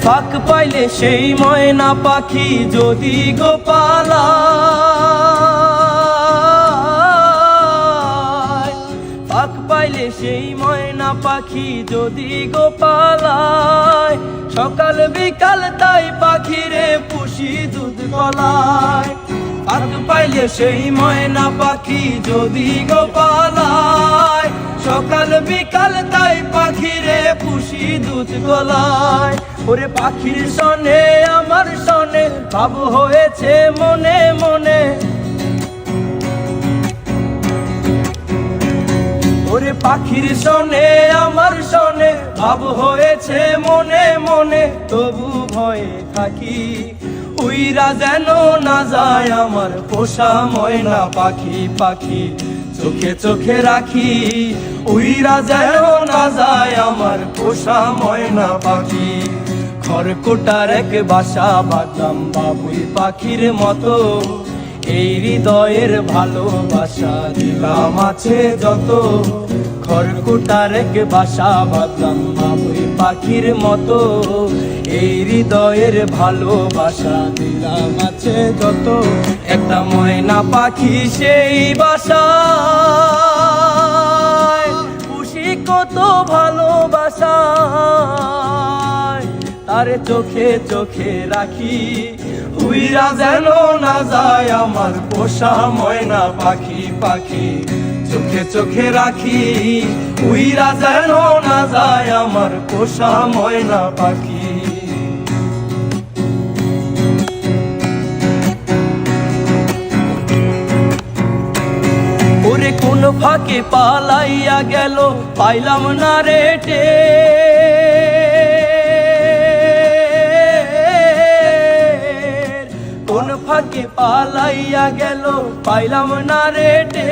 ফাঁক পাইলে সেই ময়না পাখি যদি গোপালায়, ফাঁক পাইলে সেই ময়না পাখি যদি গোপালায়, সকাল বিকাল তাই পাখিরে পুষি দুধ গলায়। ফাঁক পাইলে সেই ময়না পাখি যদি গোপালায়, সকাল বিকাল তাই পাখিরে পুষি দুধ গলায়। ওরে পাখির সনে আমার সনে ভাব হয়েছে মনে মনে, ওরে পাখির সনে আমার সনে ভাব হয়েছে মনে মনে। তবু ভয়ে থাকি উইরা যেন না যায় আমার পোষা ময়না পাখি, পাখি চোখে চোখে রাখি উইরা যেন না যায় আমার পোষা ময়না পাখি। খড়কুটার এক বাসা বাঁধলাম বাবুই পাখির মতো, এই হৃদয়ের ভালোবাসা দিলাম আছে যত। খড়কুটার এক বাসা বাঁধলাম বাবুই পাখির মতো, এই হৃদয়ের ভালোবাসা দিলাম আছে যত। একটা ময়না পাখি সেই বাসায় খুশি কত ভালোবাসায়, তার চোখে চোখে রাখি উইরা যেন না যায় আমার পোষা ময়না পাখি, পাখি চোখে চোখে রাখি উইরা যেন না যায় আমার পোষা ময়না পাখি। ওরে কোন ফাঁকে পালাইয়া গেল পাইলাম না রেটে, কোন ফাঁকে পালাইয়া গেল পাইলাম না রেটে।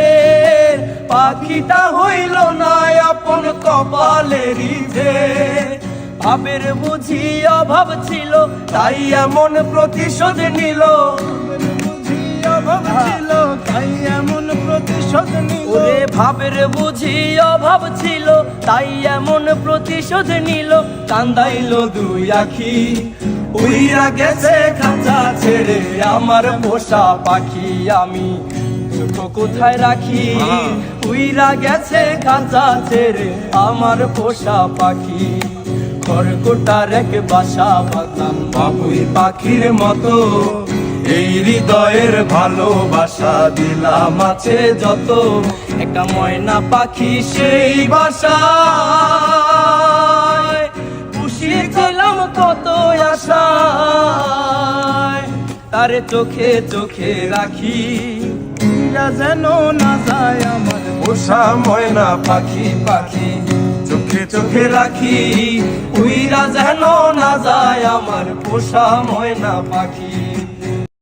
পাখিটা হইল না আপন কপালেরই যে, ভাবের বুঝি অভাব ছিল তাই এমন প্রতিশোধ নিল, তাই এমন প্রতিশোধ নিল। ওরে ভাবের বুঝি অভাব ছিল তাই এমন প্রতিশোধ নিল। কান্দাইল দুই আখি উইরা গেছে খাঁচা ছেড়ে আমার পোষা পাখি, আমি দুঃখ কোথায় রাখি উইরা গেছে খাঁচা ছেড়ে আমার পোষা পাখি। খড়কুটার এক বাসা বাঁধলাম বাবুই পাখির মতো, এই হৃদয়ের ভালোবাসা দিলাম আছে যত। একটা ময়না পাখি সেই বাসায় পুষিয়েছিলাম কত আশায়, তারে চোখে চোখে রাখি উইরা যেন না যায় আমার পোষা ময়না পাখি, পাখি চোখে চোখে রাখি উইরা যেন না যায় আমার পোষা ময়না পাখি।